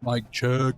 Mic check.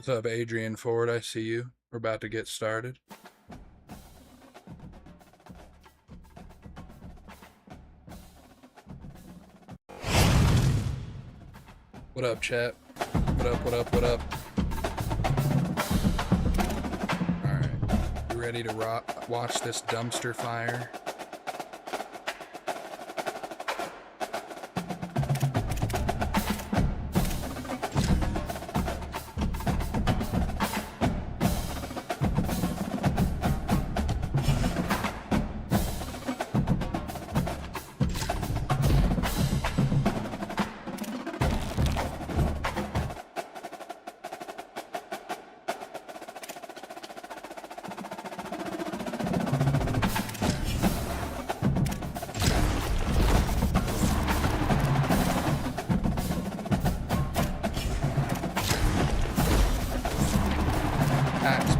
What's up, Adrian Ford? I see you. We're about to get started. What up, chat? What up, what up, what up? Alright. You ready to watch this dumpster fire?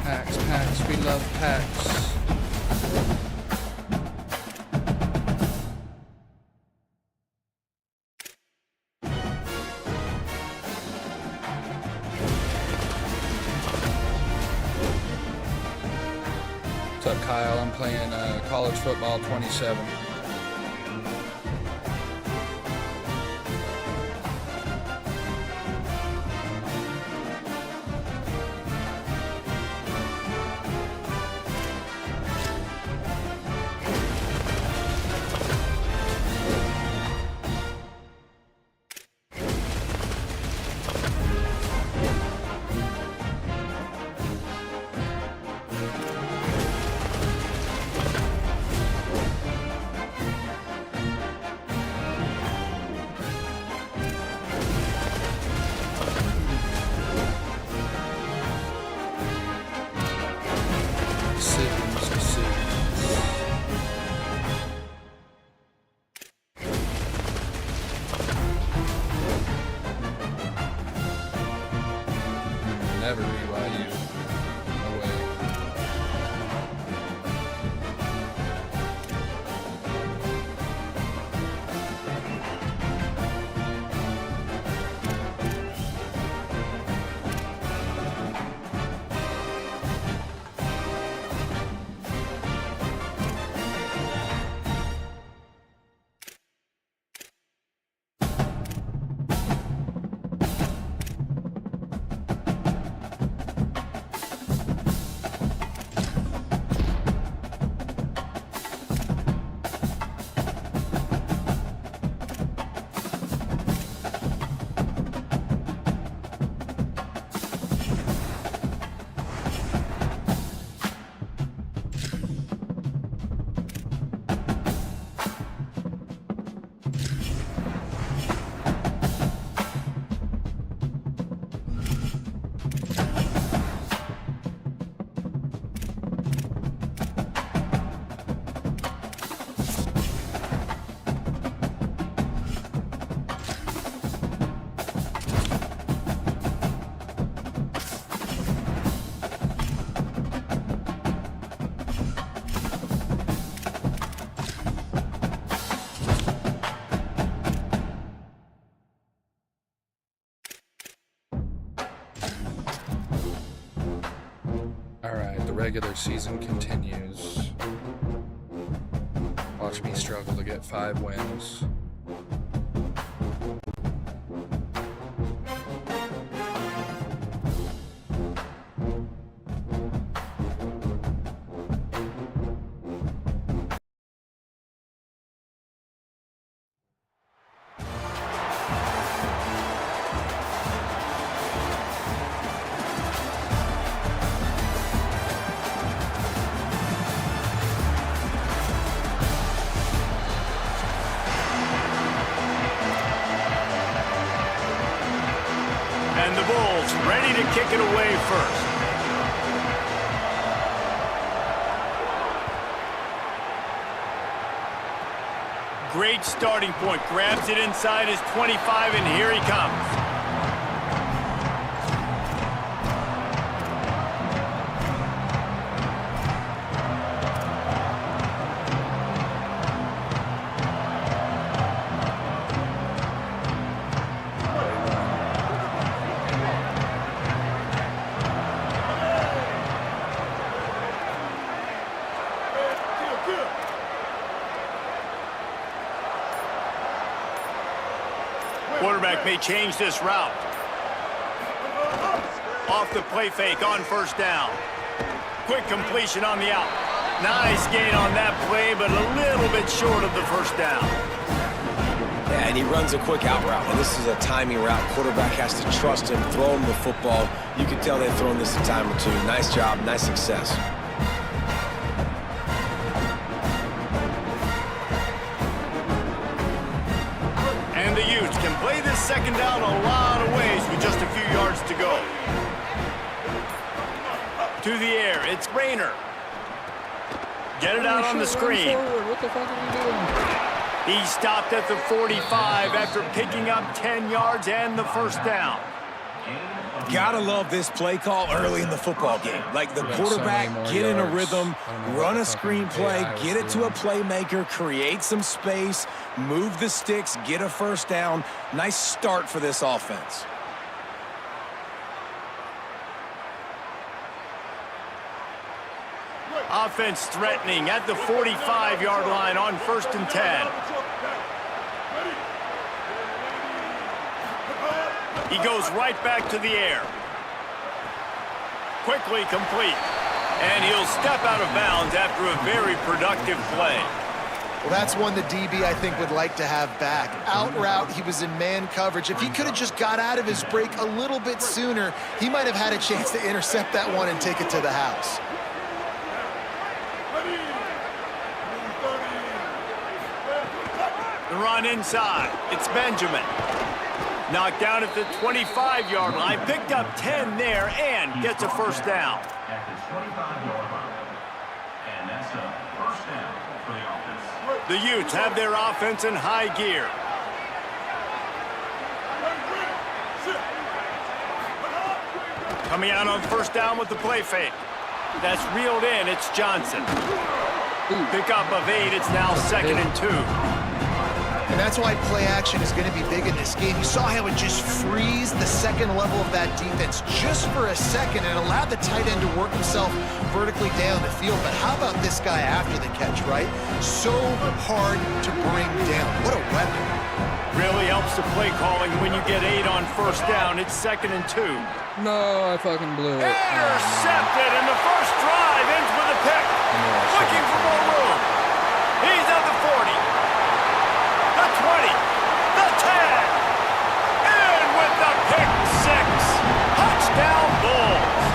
Packs, we love packs. What's up, Kyle? I'm playing college football 27. forever, BYU. No way. Alright, the regular season continues. Watch me struggle to get 5 wins. And the Bulls ready to kick it away first. Great starting point. Grabs it inside his 25, and here he comes. Quarterback may change this route. Off the play fake on first down. Quick completion on the out. Nice gain on that play, but a little bit short of the first down. Yeah, and he runs a quick out route, and this is a timing route. Quarterback has to trust him, throw him the football. You can tell they've thrown this a time or two. Nice job, nice success. And the Utes can play this second down a lot of ways with just a few yards to go. To the air, it's Rayner. Get it out on the screen. What the fuck are you doing? He stopped at the 45 after picking up 10 yards and the first down. Gotta love this play call early in the football game. Like the quarterback, get in a rhythm, run a screen play, get it to a playmaker, create some space, move the sticks, get a first down. Nice start for this offense. Offense threatening at the 45-yard line on 1st and 10. He goes right back to the air. Quickly complete. And he'll step out of bounds after a very productive play. Well, that's one the DB, I think, would like to have back. Out route, he was in man coverage. If he could have just got out of his break a little bit sooner, he might have had a chance to intercept that one and take it to the house. The run inside. It's Benjamin. Knocked down at the 25-yard line. Picked up 10 there and gets a first down. At the 25-yard line. And that's a first down for the offense. The Utes have their offense in high gear. Coming out on first down with the play fake. That's reeled in. It's Johnson. Pickup of 8. It's now 2nd and 2. And that's why play action is going to be big in this game. You saw how it just frees the second level of that defense just for a second and allowed the tight end to work himself vertically down the field. But how about this guy after the catch, right? So hard to bring down. What a weapon. Really helps the play calling when you get 8 on first down. It's 2nd and 2. No, I fucking blew it. Intercepted, and the first drive ends with a pick. Looking for more room. He's at the 40. The 20. The 10. And with the pick 6. Touchdown Bulls.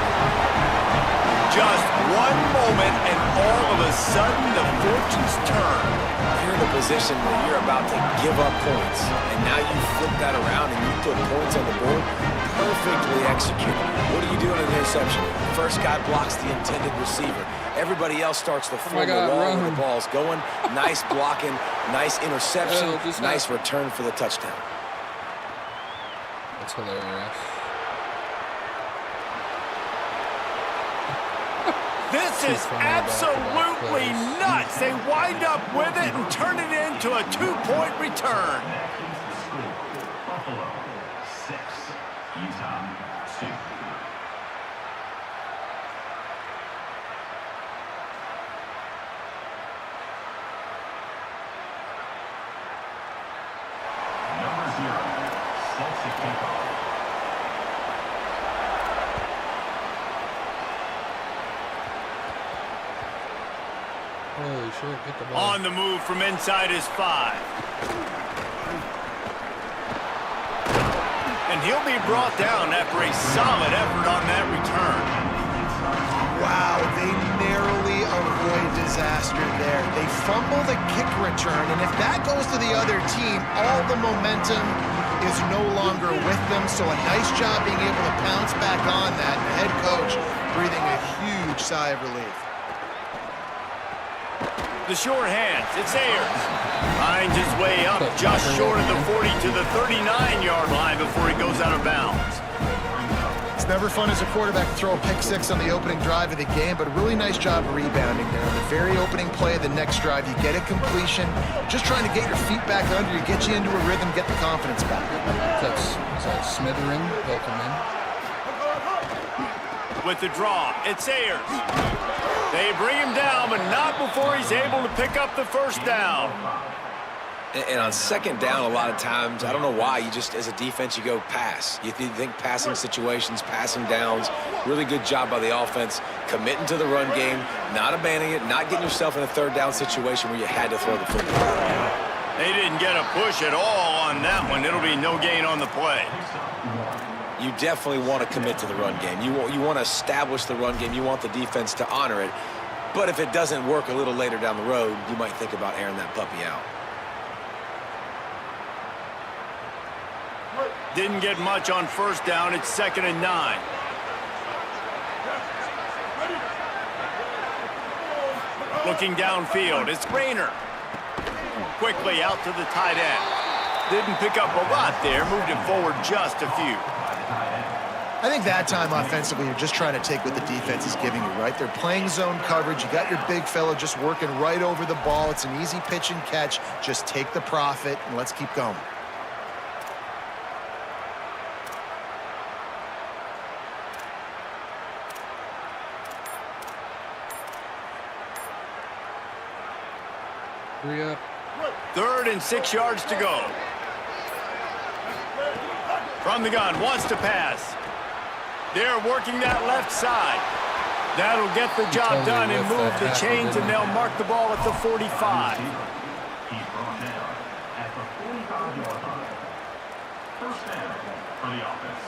Just one moment, and all of a sudden, the fortunes turn. You're in a position where you're about to give up points, and now you flip that around and you put points on the board. Perfectly executed. What do you do in an interception? First guy blocks the intended receiver. Everybody else starts to form the wall when the ball's going. Nice blocking, nice interception, nice return for the touchdown. That's hilarious. This is absolutely nuts. They wind up with it and turn it into a 2-point return. Buffalo 6, Utah 2. Number 0 sets the kickoff. Holy shit, hit the ball. On the move from inside his 5. And he'll be brought down after a solid effort on that return. Wow, they narrowly avoid disaster there. They fumble the kick return, and if that goes to the other team, all the momentum is no longer with them. So a nice job being able to pounce back on that. The head coach breathing a huge sigh of relief. The short hands, it's Ayers. Finds his way up just short of the 40 to the 39-yard line before he goes out of bounds. It's never fun as a quarterback to throw a pick 6 on the opening drive of the game, but a really nice job of rebounding there. On the very opening play of the next drive, you get a completion. Just trying to get your feet back under you, get you into a rhythm, get the confidence back. Is that Smithering? He'll come in. With the draw, it's Ayers. They bring him down, but not before he's able to pick up the first down. And on second down, a lot of times, I don't know why, you just, as a defense, you go pass. You think passing situations, passing downs. Really good job by the offense, committing to the run game, not abandoning it, not getting yourself in a third down situation where you had to throw the football. They didn't get a push at all on that one. It'll be no gain on the play. You definitely want to commit to the run game. You want to establish the run game. You want the defense to honor it. But if it doesn't work a little later down the road, you might think about airing that puppy out. Didn't get much on first down. It's 2nd and 9. Looking downfield, it's Rayner. Quickly out to the tight end. Didn't pick up a lot there. Moved it forward just a few. I think that time offensively, you're just trying to take what the defense is giving you, right? They're playing zone coverage. You got your big fella just working right over the ball. It's an easy pitch and catch. Just take the profit and let's keep going. Hurry up. 3rd and 6 yards to go. From the gun, wants to pass. They're working that left side. That'll get the job done and move the chains, and they'll mark the ball at the 45. He's brought down at the 45-yard line. First down for the offense.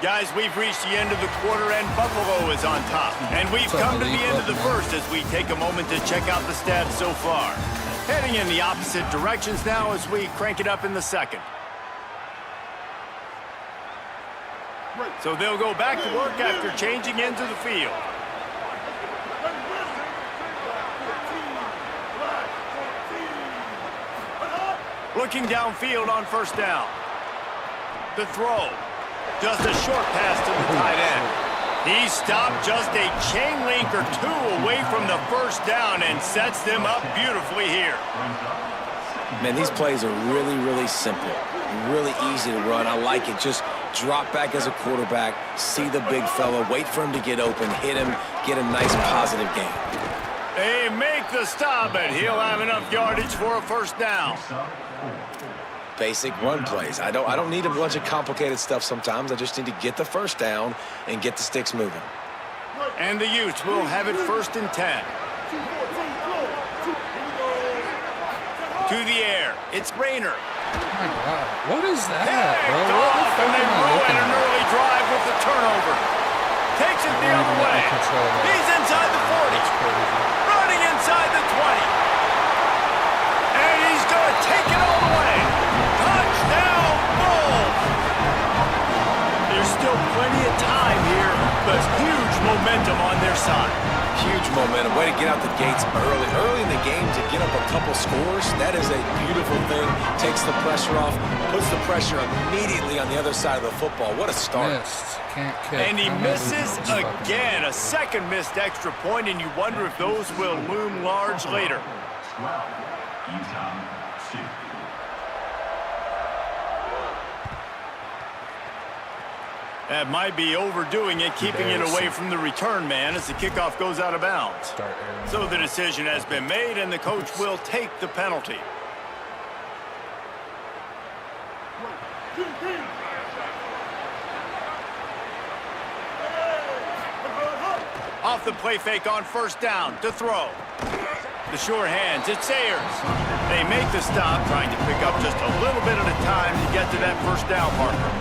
Guys, we've reached the end of the quarter, and Buffalo is on top. And we've come to the end of the first as we take a moment to check out the stats so far. Heading in the opposite directions now as we crank it up in the second. So they'll go back to work after changing into the field. Looking downfield on first down. The throw. Just a short pass to the tight end. He stopped just a chain link or two away from the first down and sets them up beautifully here. Man, these plays are really, really simple. Really easy to run. I like it. Just drop back as a quarterback, see the big fella, wait for him to get open, hit him, get a nice positive gain. They make the stop, and he'll have enough yardage for a first down. Basic run plays. I don't need a bunch of complicated stuff sometimes. I just need to get the first down and get the sticks moving. And the Utes will have it 1st and 10. To the air. It's Rayner. Oh my God. What is that, Picked bro? What the off, fuck and they am I ruin looking an at? early drive with the turnover. Takes it the other way. He's inside the 40. Running inside the 20. And he's going to take it all the way. Touchdown, Bulls. There's still plenty of time here, but huge momentum on their side. Huge momentum. Way to get out the gates early in the game to get up a couple scores. That is a beautiful thing. Takes the pressure off, puts the pressure immediately on the other side of the football. What a start. Missed. Can't kick. And he misses again. A second missed extra point, and you wonder if those will loom large later. 12, Utah 2. That might be overdoing it, keeping it away from the return man as the kickoff goes out of bounds. So the decision has been made, and the coach will take the penalty. Off the play fake on first down to throw. The sure hands, it's Sayers. They make the stop, trying to pick up just a little bit at a time to get to that first down marker.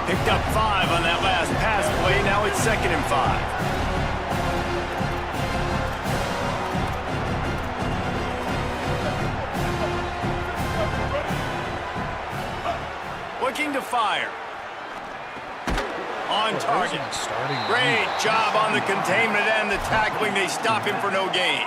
Picked up 5 on that last pass play. Now it's 2nd and 5. Looking to fire. On target. Great job on the containment and the tackling. They stop him for no gain.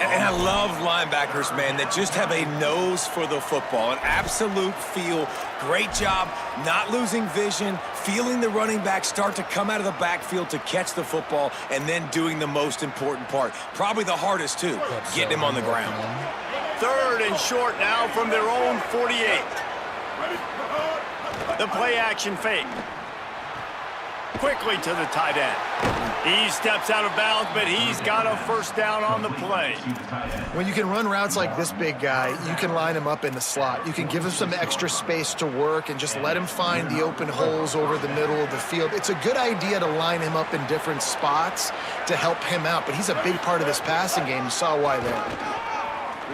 And I love linebackers, man, that just have a nose for the football, an absolute feel. Great job not losing vision, feeling the running back start to come out of the backfield to catch the football, and then doing the most important part. Probably the hardest, too, getting him on the ground. 3rd and short now from their own 48. The play action fake. Quickly to the tight end. He steps out of bounds, but he's got a first down on the play. When you can run routes like this big guy, you can line him up in the slot. You can give him some extra space to work and just let him find the open holes over the middle of the field. It's a good idea to line him up in different spots to help him out, but he's a big part of this passing game. You saw why there.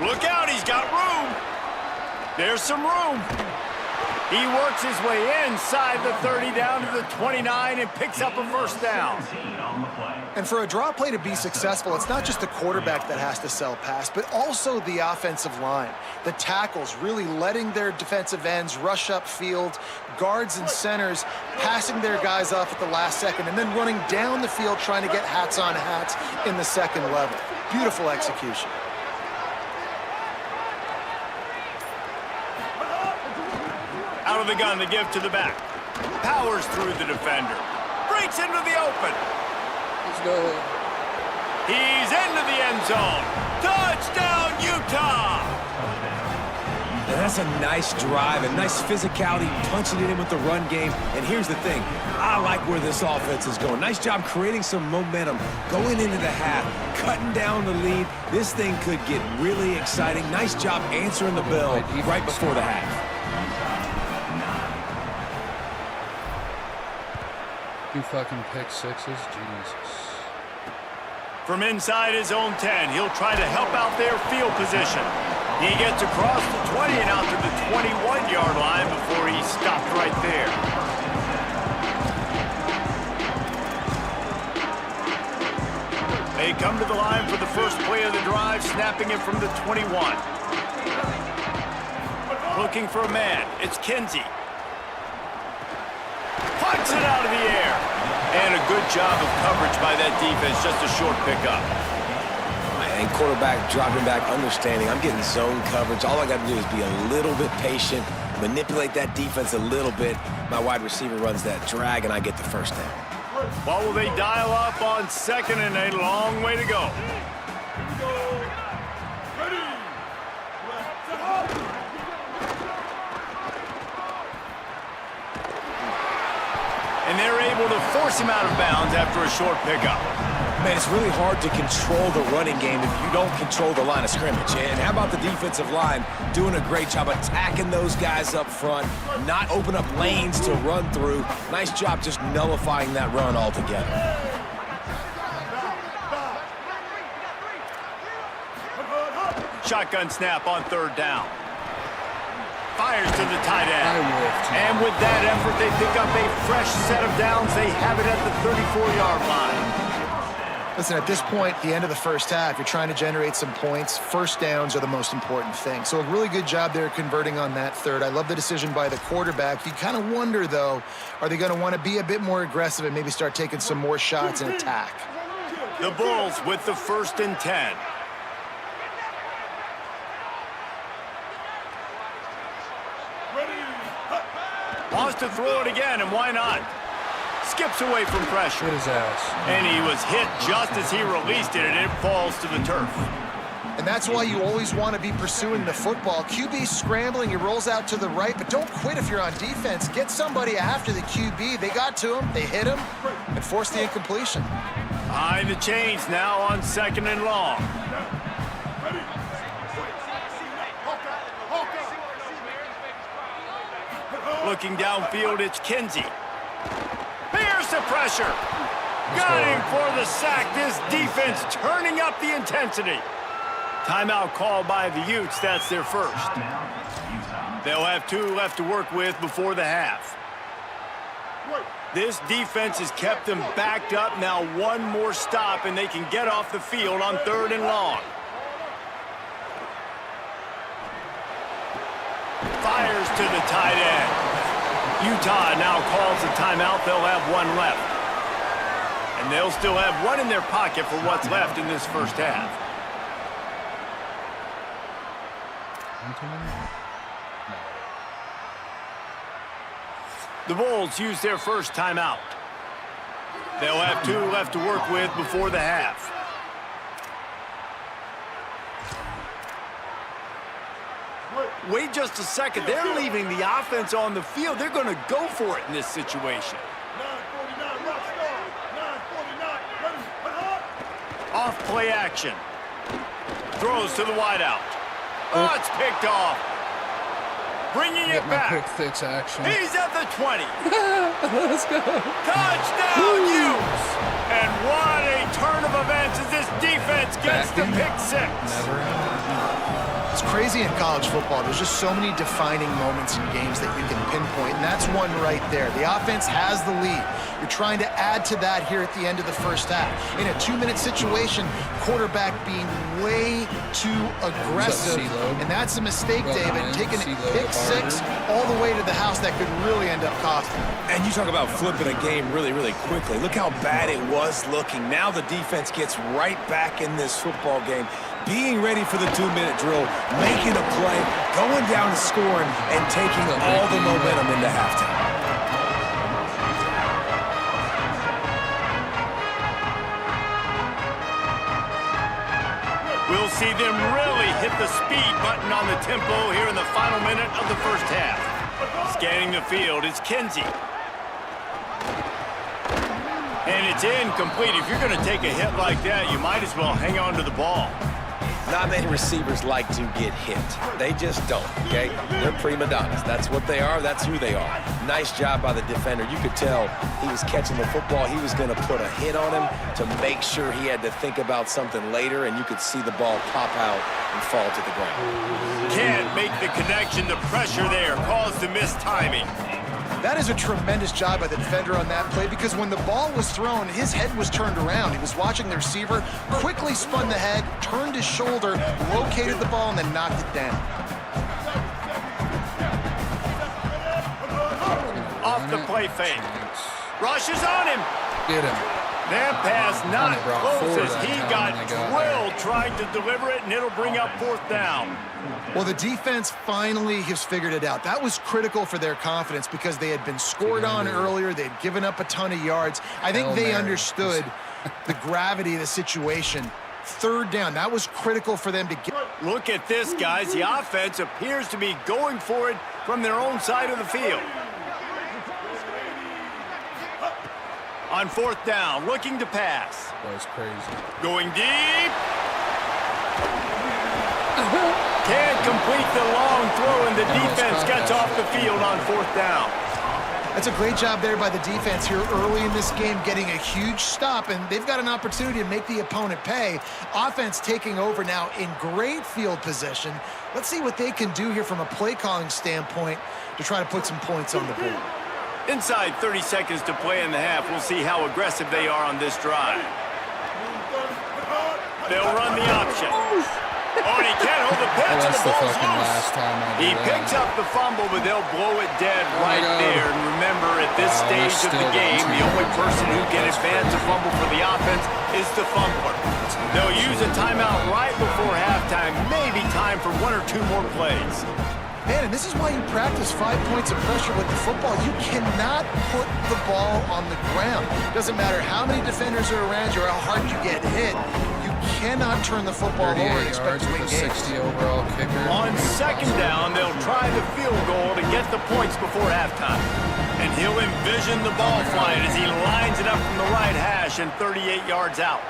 Look out, he's got room. There's some room. He works his way inside the 30 down to the 29 and picks up a first down. And for a draw play to be successful, it's not just the quarterback that has to sell pass, but also the offensive line. The tackles really letting their defensive ends rush upfield, guards and centers passing their guys off at the last second, and then running down the field trying to get hats on hats in the second level. Beautiful execution. Out of the gun, the give to the back. Powers through the defender. Breaks into the open. Let's go. He's into the end zone. Touchdown, Utah! And that's a nice drive, a nice physicality, punching it in with the run game. And here's the thing, I like where this offense is going. Nice job creating some momentum, going into the half, cutting down the lead. This thing could get really exciting. Nice job answering the bell right before the half. 2 fucking pick sixes, Jesus. From inside his own 10, he'll try to help out their field position. He gets across the 20 and out to the 21-yard line before he's stopped right there. They come to the line for the first play of the drive, snapping it from the 21. Looking for a man. It's Kinsey. Punts it out of the air. And a good job of coverage by that defense, just a short pickup. And quarterback dropping back, understanding I'm getting zone coverage. All I got to do is be a little bit patient, manipulate that defense a little bit. My wide receiver runs that drag, and I get the first down. What will they dial up on second and a long way to go? And they're able to force him out of bounds after a short pickup. Man, it's really hard to control the running game if you don't control the line of scrimmage. And how about the defensive line doing a great job attacking those guys up front, not open up lanes to run through. Nice job just nullifying that run altogether. Shotgun snap on third down. Fires to the tight end. And with that effort, they pick up a fresh set of downs. They have it at the 34-yard line. Listen, at this point, the end of the first half, you're trying to generate some points. First downs are the most important thing. So a really good job there converting on that third. I love the decision by the quarterback. You kind of wonder, though, are they going to want to be a bit more aggressive and maybe start taking some more shots and attack? The Bulls with the 1st and 10. Wants to throw it again, and why not? Skips away from pressure. Hit his ass. And he was hit just as he released it, and it falls to the turf. And that's why you always want to be pursuing the football. QB scrambling, he rolls out to the right, but don't quit if you're on defense. Get somebody after the QB. They got to him, they hit him, and forced the incompletion. Behind the chains now on 2nd and long. Looking downfield, it's Kinsey. Here's the pressure. Got him for the sack. This defense turning up the intensity. Timeout called by the Utes. That's their first. They'll have 2 left to work with before the half. This defense has kept them backed up. Now 1 more stop, and they can get off the field on 3rd and long. Fires to the tight end. Utah now calls a timeout. They'll have 1 left. And they'll still have 1 in their pocket for what's left in this first half. The Bulls use their first timeout. They'll have 2 left to work with before the half. Wait just a second. They're leaving the offense on the field. They're going to go for it in this situation. Off play action. Throws to the wideout. Oh, it's picked off. Bringing it back. Quick fix action. He's at the 20. Let's go. Touchdown, Utes. And what a turn of events as this defense gets the pick 6. Never happened. It's crazy in college football. There's just so many defining moments in games that you can pinpoint, and that's one right there. The offense has the lead. You're trying to add to that here at the end of the first half. In a 2-minute situation, quarterback being way too aggressive, and that's a mistake, David. Taking a pick 6 all the way to the house that could really end up costing. And you talk about flipping a game really, really quickly. Look how bad it was looking. Now the defense gets right back in this football game, being ready for the 2-minute drill, making a play, going down and scoring, and taking all the momentum into halftime. We'll see them really hit the speed button on the tempo here in the final minute of the first half. Scanning the field is Kinsey. And it's incomplete. If you're going to take a hit like that, you might as well hang on to the ball. Not many receivers like to get hit. They just don't, okay? They're prima donnas. That's what they are. That's who they are. Nice job by the defender. You could tell he was catching the football. He was going to put a hit on him to make sure he had to think about something later, and you could see the ball pop out and fall to the ground. Can't make the connection. The pressure there caused the missed timing. That is a tremendous job by the defender on that play, because when the ball was thrown, his head was turned around. He was watching the receiver, quickly spun the head, turned his shoulder, located the ball, and then knocked it down. Off the play fake. Rushes on him. Get him. That pass not close as he got drilled trying to deliver it, and it'll bring up 4th down. Well, the defense finally has figured it out. That was critical for their confidence because they had been scored on earlier. They'd given up a ton of yards. I think they understood the gravity of the situation. 3rd down, that was critical for them to get. Look at this, guys. The offense appears to be going for it from their own side of the field. On 4th down, looking to pass. That was crazy. Going deep. Can't complete the long throw, and the defense gets off the field on 4th down. That's a great job there by the defense here early in this game, getting a huge stop, and they've got an opportunity to make the opponent pay. Offense taking over now in great field position. Let's see what they can do here from a play calling standpoint to try to put some points on the board. Inside 30 seconds to play in the half. We'll see how aggressive they are on this drive. They'll run the option. Oh, and he can't hold the pitch, and the ball's loose. He picks up the fumble, but they'll blow it dead right there. And remember, at this stage of the game, the only person who can advance a fumble for the offense is the fumbler. They'll use a timeout right before halftime, maybe time for 1 or 2 more plays. Man, and this is why you practice 5 points of pressure with the football. You cannot put the ball on the ground. Doesn't matter how many defenders are around you or how hard you get hit. You cannot turn the football over and expect to win games. 60 overall kicker. On 2nd down, they'll try the field goal to get the points before halftime. And he'll envision the ball flying as he lines it up from the right hash and 38 yards out.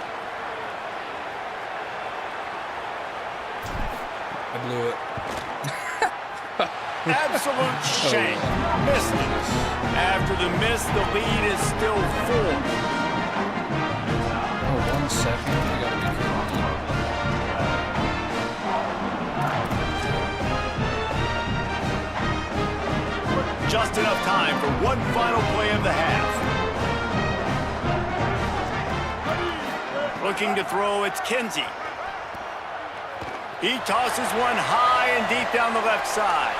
I blew it. Absolute shame. Missed it. After the miss, the lead is still 4. Oh, 1 second. You gotta be kidding me. Just enough time for one final play of the half. Looking to throw, it's Kinsey. He tosses one high and deep down the left side.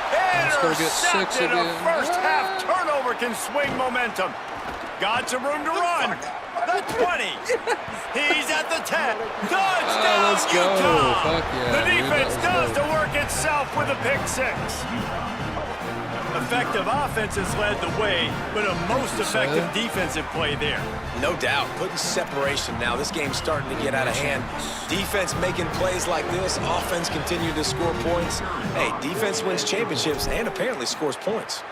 Intercepted. A first-half turnover can swing momentum. Got some room to run. The 20. He's at the 10. Touchdown, let's go. Utah. Fuck yeah, The defense dude, does the work itself with a pick 6. Effective offense has led the way, but a most effective defensive play there. No doubt. Putting separation now. This game's starting to get out of hand. Defense making plays like this. Offense continue to score points. Hey, defense wins championships and apparently scores points.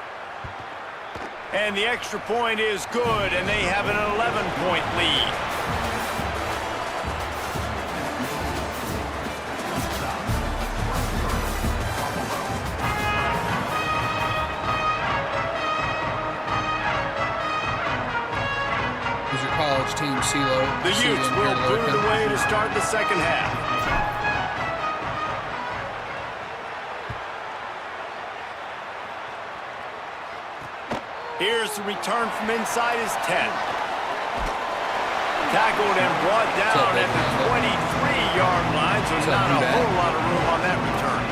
And the extra point is good, and they have an 11-point lead. College team, CeeLo. The Utes will clear the way to start the second half. Here's the return from inside his 10. Tackled and brought down at the 23-yard line, so not a whole lot of room on that return.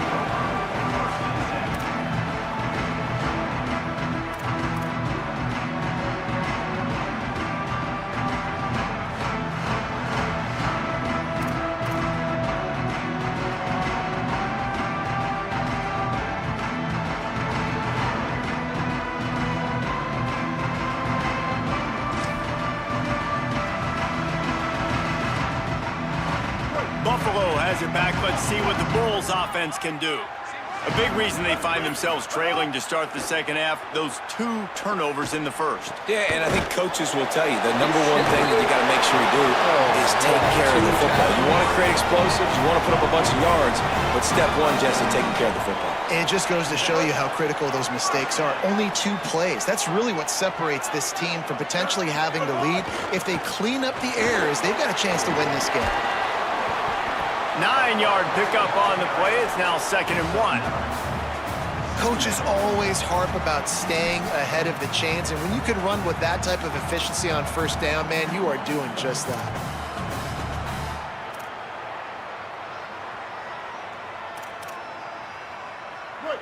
Buffalo has it back. Let's see what the Bulls offense can do. A big reason they find themselves trailing to start the second half, those 2 turnovers in the first. Yeah, and I think coaches will tell you the number one thing that you got to make sure you do is take care of the football. You want to create explosives, you want to put up a bunch of yards, but step 1, Jesse, taking care of the football. And it just goes to show you how critical those mistakes are. Only 2 plays. That's really what separates this team from potentially having the lead. If they clean up the errors, they've got a chance to win this game. 9-yard pickup on the play. It's now 2nd and 1. Coaches always harp about staying ahead of the chains, and when you can run with that type of efficiency on first down, man, you are doing just that.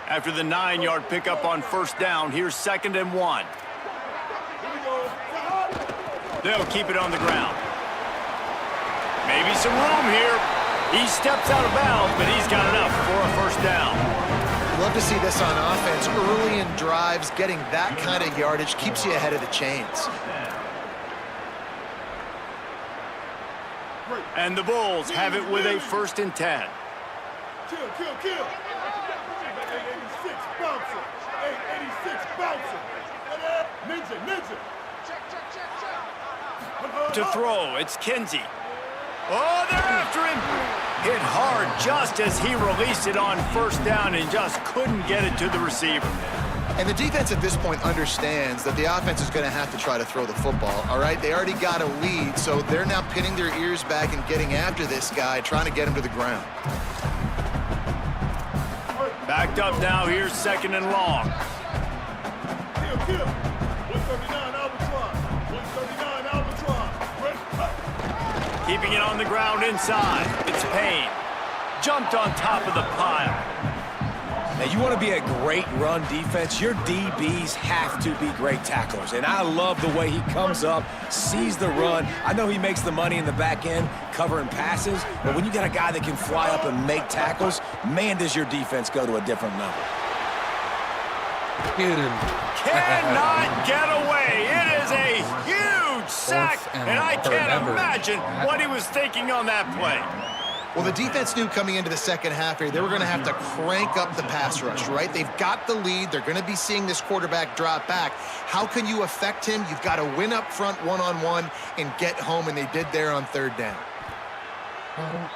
After the 9-yard pickup on first down, here's 2nd and 1. They'll keep it on the ground. Maybe some room here. He steps out of bounds, but he's got enough for a first down. Love to see this on offense. Early in drives, getting that kind of yardage keeps you ahead of the chains. And the Bulls have it with a 1st and 10. Kill. 886 bouncer. 886 bouncer. Ninja. To throw, it's Kinsey. Oh, they're after him. Hit hard just as he released it on 1st down and just couldn't get it to the receiver. And the defense at this point understands that the offense is going to have to try to throw the football, all right? They already got a lead, so they're now pinning their ears back and getting after this guy, trying to get him to the ground. Backed up now, here's 2nd and long. Kill. 139 Albatross. 139 Albatross. Keeping it on the ground inside. It's Payne. Jumped on top of the pile. Now, you want to be a great run defense, your DBs have to be great tacklers. And I love the way he comes up, sees the run. I know he makes the money in the back end covering passes, but when you got a guy that can fly up and make tackles, man, does your defense go to a different level. Get him. Cannot get away. It is a huge sack, and I can't imagine what he was thinking on that play. Well, the defense knew coming into the second half here, they were going to have to crank up the pass rush, right? They've got the lead. They're going to be seeing this quarterback drop back. How can you affect him? You've got to win up front one-on-one and get home, and they did there on 3rd down. Oh,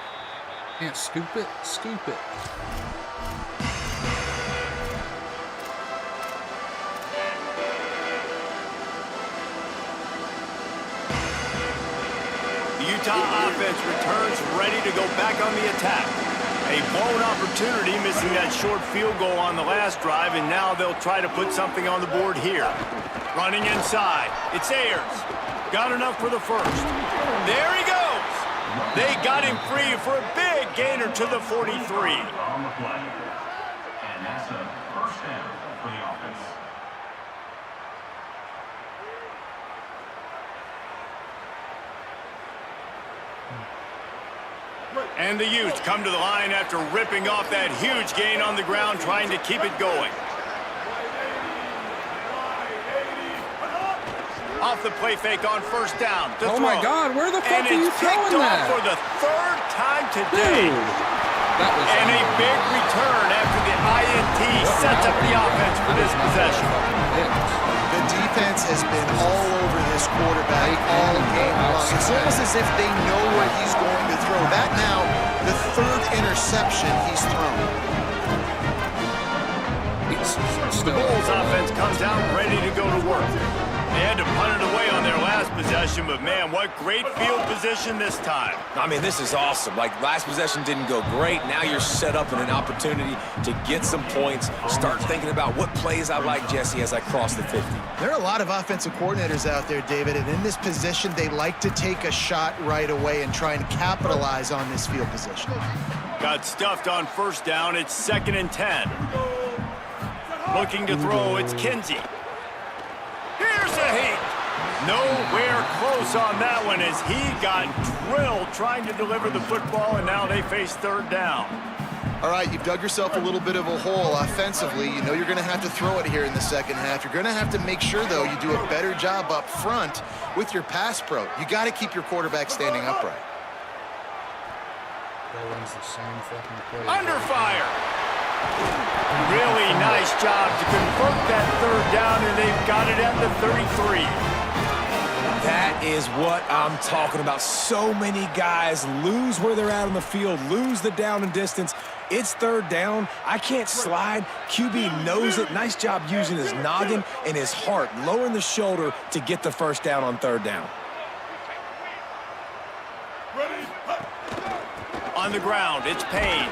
can't scoop it. Utah offense returns ready to go back on the attack. A blown opportunity, missing that short field goal on the last drive, and now they'll try to put something on the board here. Running inside, it's Ayers. Got enough for the 1st. There he goes. They got him free for a big gainer to the 43. On the play. And that's a 1st down for the offense. And the Utes come to the line after ripping off that huge gain on the ground, trying to keep it going. Off the play fake on 1st down. Oh my God, where the fuck are you throwing that? For the 3rd time today. Dude, that was and a big return after the INT sets up the offense for this possession. The defense has been all over this quarterback all game long. It's almost as if they know where he's going to throw. That now, the 3rd interception he's thrown. The Bulls offense comes out ready to go to work. They had to punt it away on their last possession, but man, what great field position this time. I mean, this is awesome. Like, last possession didn't go great. Now you're set up in an opportunity to get some points. Start thinking about what plays I like, Jesse, as I cross the 50. There are a lot of offensive coordinators out there, David, and in this position, they like to take a shot right away and try and capitalize on this field position. Got stuffed on 1st down. It's 2nd and 10. Looking to throw, it's Kinsey. Here's a heat. Nowhere close on that one as he got drilled trying to deliver the football, and now they face 3rd down. All right, you've dug yourself a little bit of a hole offensively. You know you're going to have to throw it here in the second half. You're going to have to make sure, though, you do a better job up front with your pass pro. You got to keep your quarterback standing upright. Under fire. Really nice job to convert that 3rd down, and they've got it at the 33. That is what I'm talking about. So many guys lose where they're at on the field, lose the down and distance. It's 3rd down. I can't slide. QB knows it. Nice job using his noggin and his heart, lowering the shoulder to get the 1st down on 3rd down. On the ground, it's Payne.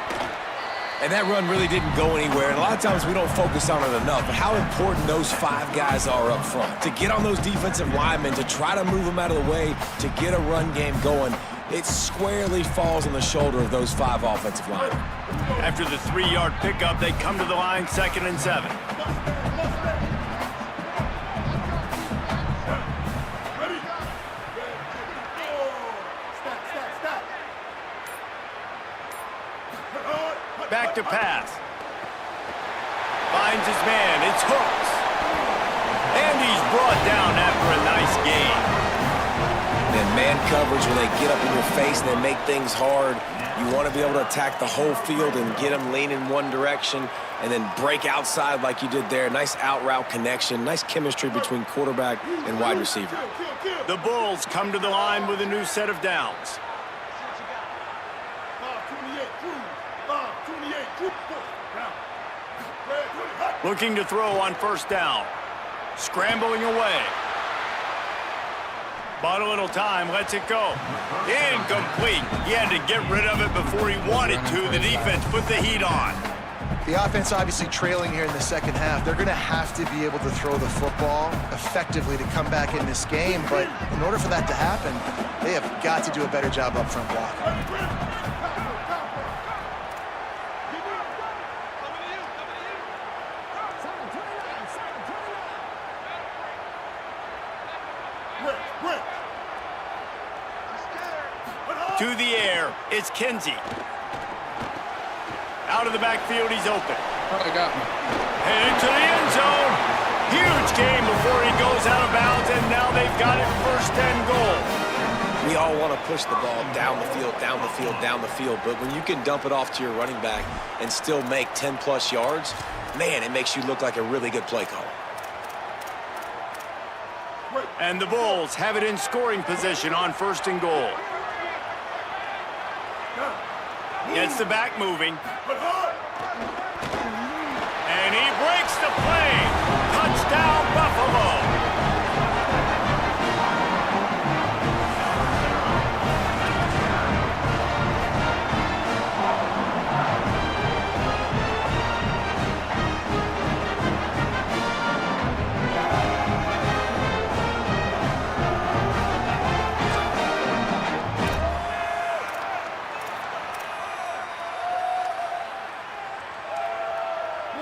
And that run really didn't go anywhere. And a lot of times we don't focus on it enough. But how important those 5 guys are up front. To get on those defensive linemen, to try to move them out of the way, to get a run game going, it squarely falls on the shoulder of those 5 offensive linemen. After the 3-yard pickup, they come to the line 2nd and 7. to pass. Finds his man. It's Hooks. And he's brought down after a nice gain. And man coverage, when they get up in your face and they make things hard, you want to be able to attack the whole field and get them leaning one direction and then break outside like you did there. Nice out-route connection, nice chemistry between quarterback and wide receiver. The Bulls come to the line with a new set of downs. 5-28, Looking to throw on first down. Scrambling away. Bought a little time, lets it go. Incomplete. He had to get rid of it before he wanted to. The defense put the heat on. The offense obviously trailing here in the second half. They're going to have to be able to throw the football effectively to come back in this game. But in order for that to happen, they have got to do a better job up front blocking. To the air, it's Kinsey. Out of the backfield, he's open. Probably got me. Heading to the end zone. Huge game before he goes out of bounds, and now they've got it first and goal. We all want to push the ball down the field, down the field, down the field, but when you can dump it off to your running back and still make 10-plus yards, man, it makes you look like a really good play caller. And the Bulls have it in scoring position on first and goal. Gets the back moving. And he breaks the play. Touchdown, Buffalo.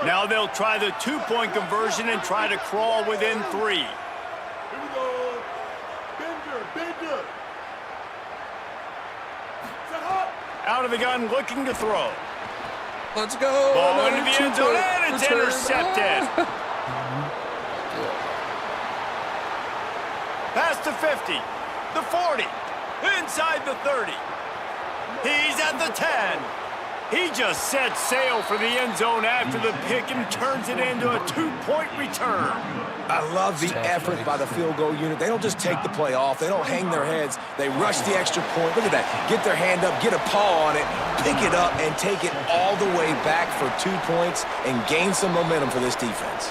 Now they'll try the two-point conversion and try to crawl within 3. Here we go. Bender. Set up. Out of the gun, looking to throw. Let's go. Ball into the end zone, and it's intercepted. Past the 50, the 40, inside the 30. He's at the 10. He just set sail for the end zone after the pick and turns it into a two-point return. I love the effort by the field goal unit. They don't just take the play off. They don't hang their heads. They rush the extra point. Look at that. Get their hand up, get a paw on it, pick it up, and take it all the way back for 2 points and gain some momentum for this defense.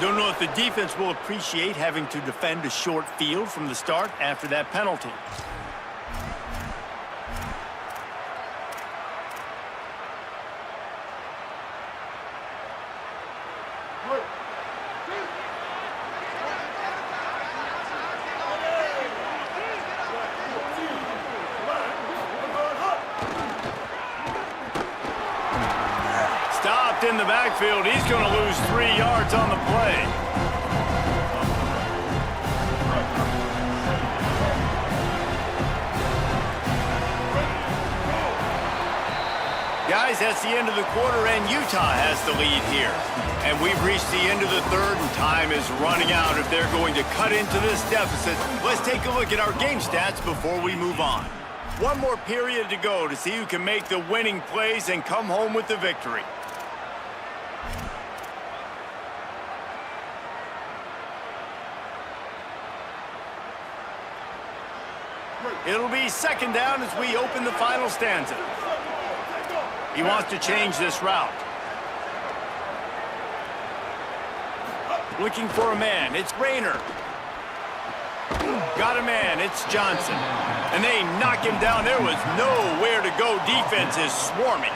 Don't know if the defense will appreciate having to defend a short field from the start after that penalty. In the backfield, he's going to lose 3 yards on the play. Guys, that's the end of the quarter, and Utah has the lead here. And we've reached the end of the third, and time is running out if they're going to cut into this deficit. Let's take a look at our game stats before we move on. One more period to go to see who can make the winning plays and come home with the victory. It'll be second down as we open the final stanza. He wants to change this route. Looking for a man. It's Rayner. Got a man. It's Johnson. And they knock him down. There was nowhere to go. Defense is swarming.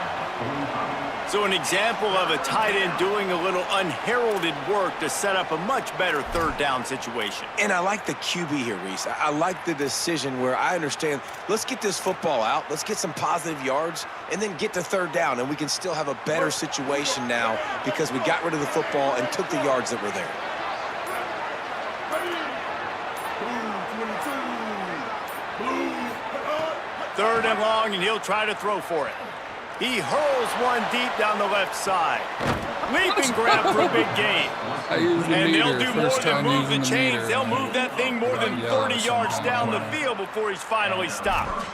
So an example of a tight end doing a little unheralded work to set up a much better third down situation. And I like the QB here, Reese. I like the decision where I understand, let's get this football out, let's get some positive yards, and then get to third down, and we can still have a better situation now because we got rid of the football and took the yards that were there. Third and long, and he'll try to throw for it. He hurls one deep down the left side. Leaping grab for a big gain. And they'll do more than move the chains. They'll move that thing more than 30 yards down the field before he's finally stopped.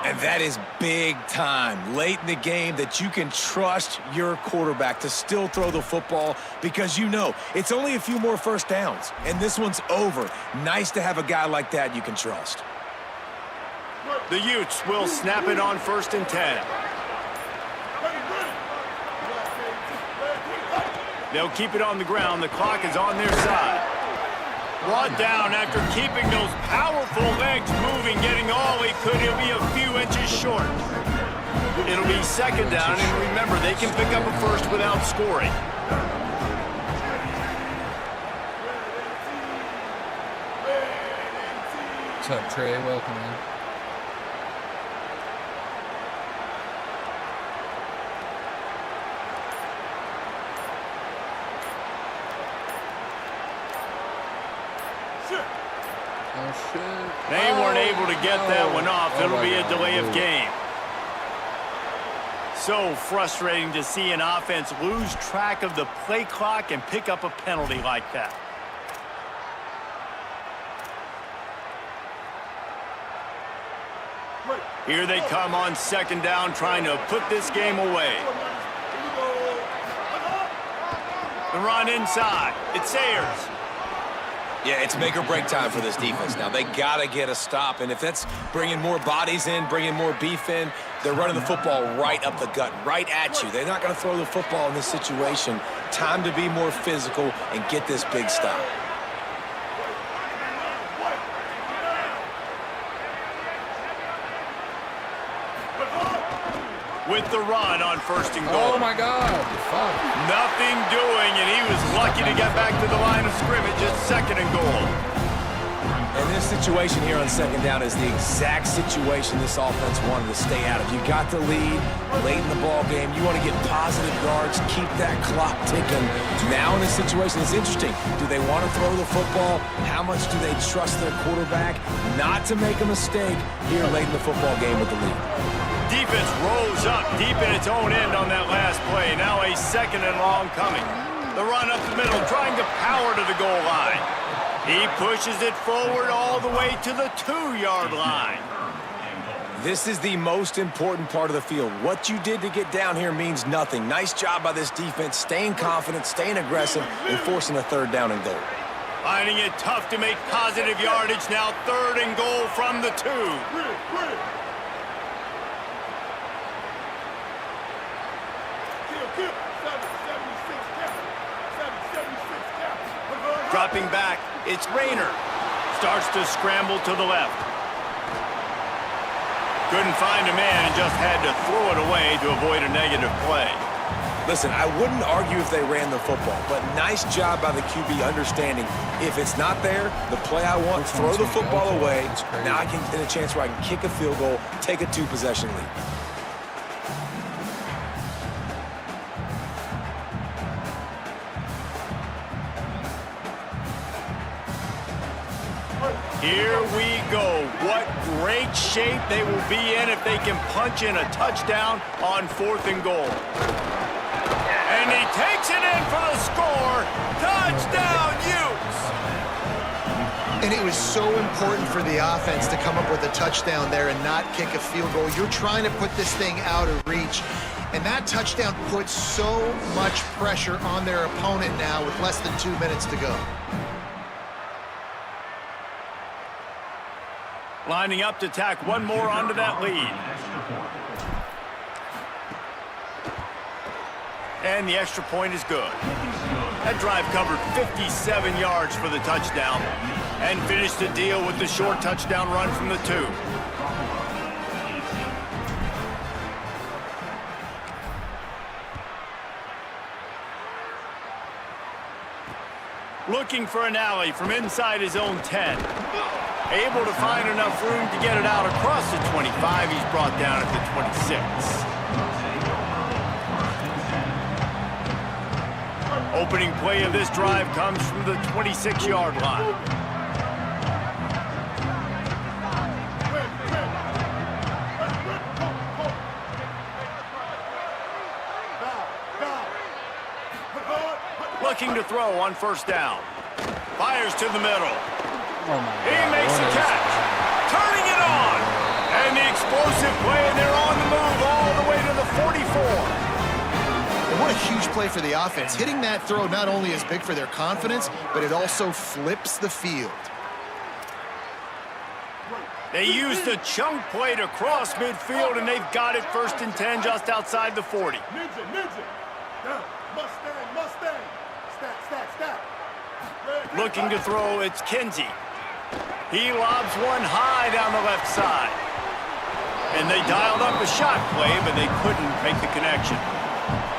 And that is big time, late in the game, that you can trust your quarterback to still throw the football because you know it's only a few more first downs, and this one's over. Nice to have a guy like that you can trust. The Utes will snap it on 1st and 10. They'll keep it on the ground. The clock is on their side. Brought down after keeping those powerful legs moving, getting all he could. He'll be a few inches short. It'll be 2nd down, and remember, they can pick up a first without scoring. What's up, Trey? Welcome in. Oh, shit. They weren't able to get that one off. It'll be a delay of game. So frustrating to see an offense lose track of the play clock and pick up a penalty like that. Here they come on 2nd down, trying to put this game away. The run inside. It's Sayers. Yeah, it's make or break time for this defense now. They got to get a stop, and if that's bringing more bodies in, bringing more beef in, they're running the football right up the gut, right at you. They're not going to throw the football in this situation. Time to be more physical and get this big stop. With the run on 1st and goal. Oh, my God. Fuck. Nothing doing, and he was lucky to get back to the line of scrimmage at 2nd and goal. And this situation here on 2nd down is the exact situation this offense wanted to stay out of. You got the lead late in the ball game. You want to get positive yards, keep that clock ticking. Now in this situation, it's interesting. Do they want to throw the football? How much do they trust their quarterback not to make a mistake here late in the football game with the lead? Defense rose up deep in its own end on that last play. Now a 2nd and long coming. The run up the middle, trying to power to the goal line. He pushes it forward all the way to the 2-yard line. This is the most important part of the field. What you did to get down here means nothing. Nice job by this defense, staying confident, staying aggressive, and forcing a 3rd down and goal. Finding it tough to make positive yardage. Now 3rd and goal from the 2. Dropping back, it's Rayner. Starts to scramble to the left. Couldn't find a man and just had to throw it away to avoid a negative play. Listen, I wouldn't argue if they ran the football, but nice job by the QB understanding if it's not there, the play I want, throw the football away. Now I can get a chance where I can kick a field goal, take a 2-possession lead. Here we go. What great shape they will be in if they can punch in a touchdown on 4th and goal. And he takes it in for the score. Touchdown, Utes! And it was so important for the offense to come up with a touchdown there and not kick a field goal. You're trying to put this thing out of reach. And that touchdown puts so much pressure on their opponent now with less than 2 minutes to go. Lining up to tack one more onto that lead. And the extra point is good. That drive covered 57 yards for the touchdown and finished the deal with the short touchdown run from the 2. Looking for an alley from inside his own 10. Able to find enough room to get it out across the 25. He's brought down at the 26. Opening play of this drive comes from the 26-yard line. looking to throw on first down. Fires to the middle. Oh my He God, makes what the is catch. that? Turning it on. And the explosive play, and they're on the move all the way to the 44. And what a huge play for the offense. Hitting that throw not only is big for their confidence, but it also flips the field. They used a chunk play to cross midfield, and they've got it 1st and 10 just outside the 40. Ninja, ninja. Down. Mustang, Mustang. Stack, stack, stack. Red, Looking to throw, it's Kinsey. He lobs one high down the left side. And they dialed up a shot play, but they couldn't make the connection.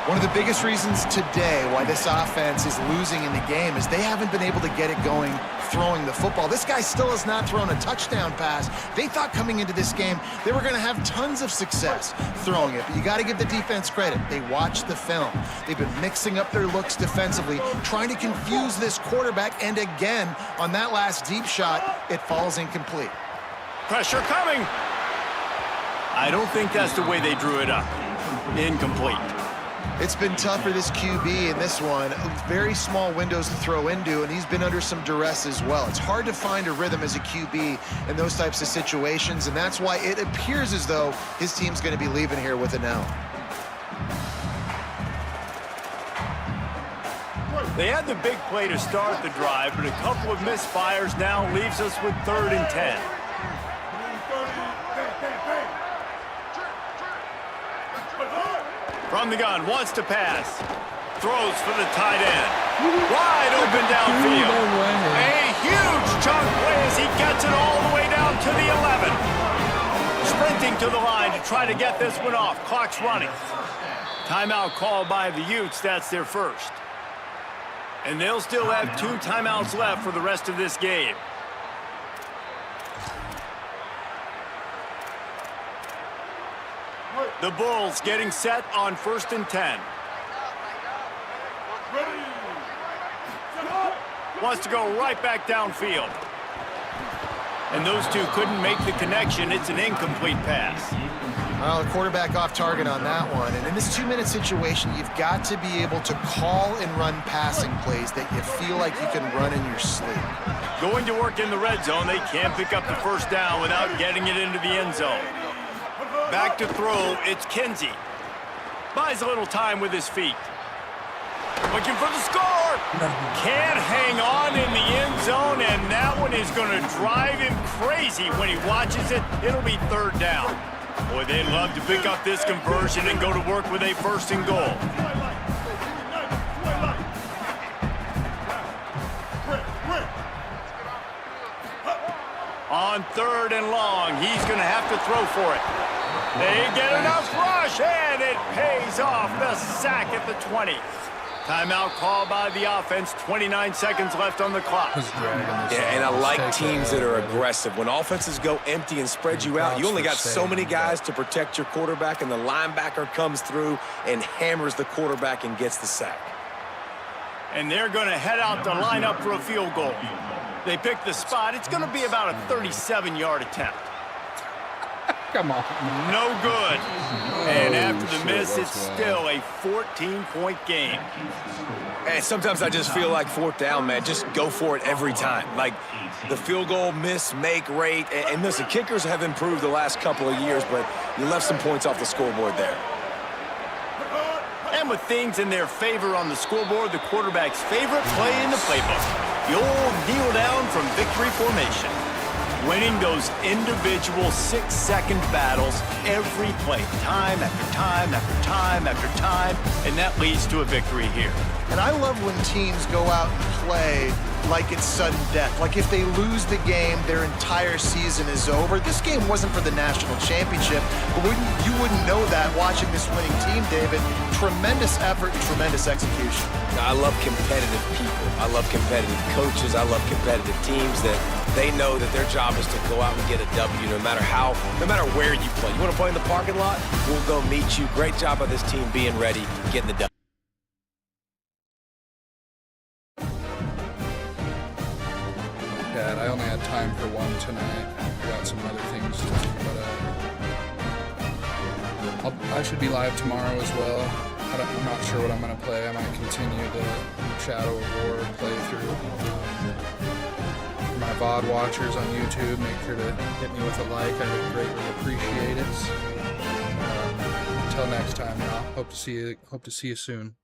One of the biggest reasons today why this offense is losing in the game is they haven't been able to get it going throwing the football. This guy still has not thrown a touchdown pass. They thought coming into this game they were going to have tons of success throwing it, but you got to give the defense credit. They watched the film. They've been mixing up their looks defensively, trying to confuse this quarterback, and again, on that last deep shot, it falls incomplete. Pressure coming. I don't think that's the way they drew it up. Incomplete. It's been tough for this QB in this one. Very small windows to throw into, and he's been under some duress as well. It's hard to find a rhythm as a QB in those types of situations, and that's why it appears as though his team's going to be leaving here with an L. They had the big play to start the drive, but a couple of misfires now leaves us with 3rd and 10. 30. Bang, bang, bang. From the gun, wants to pass. Throws for the tight end. Wide open downfield. A huge chunk play as he gets it all the way down to the 11. Sprinting to the line to try to get this one off. Clock's running. Timeout called by the Utes. That's their first. And they'll still have 2 timeouts left for the rest of this game. The Bulls getting set on 1st and 10. Ready. Set up. Wants to go right back downfield. And those two couldn't make the connection. It's an incomplete pass. Well, the quarterback off target on that one. And in this 2-minute situation, you've got to be able to call and run passing plays that you feel like you can run in your sleep. Going to work in the red zone. They can't pick up the first down without getting it into the end zone. Back to throw, it's Kinsey. Buys a little time with his feet. Looking for the score. Can't hang on in the end zone, and that one is going to drive him crazy when he watches it. It'll be 3rd down. Boy, they'd love to pick up this conversion and go to work with a 1st and goal. On 3rd and long, he's going to have to throw for it. They get enough rush, and it pays off. The sack at the 20. Timeout called by the offense. 29 seconds left on the clock. Yeah, and I like teams that are aggressive. When offenses go empty and spread you out, you only got so many guys to protect your quarterback, and the linebacker comes through and hammers the quarterback and gets the sack. And they're going to head out to line up for a field goal. They pick the spot. It's going to be about a 37-yard attempt. Come on. No good. And after the miss, it's still a 14-point game. And sometimes I just feel like 4th down, man, just go for it every time. Like the field goal miss-make rate. And listen, kickers have improved the last couple of years, but you left some points off the scoreboard there. And with things in their favor on the scoreboard, the quarterback's favorite play in the playbook. The old kneel down from victory formation. Winning those individual 6-second battles every play, time after time after time after time, and that leads to a victory here. And I love when teams go out and play like it's sudden death. Like if they lose the game, their entire season is over. This game wasn't for the national championship, but you wouldn't know that watching this winning team, David. Tremendous effort and tremendous execution. I love competitive people. I love competitive coaches. I love competitive teams that they know that their job is to go out and get a W no matter where you play. You want to play in the parking lot? We'll go meet you. Great job by this team being ready, getting the W. Dad, I only had time for one tonight. I got some other things to do, but I should be live tomorrow as well. I'm not sure what I'm going to play. I might continue the Shadow of War playthrough. For my VOD watchers on YouTube, make sure to hit me with a like. I would greatly appreciate it. Until next time, y'all. Hope to see you soon.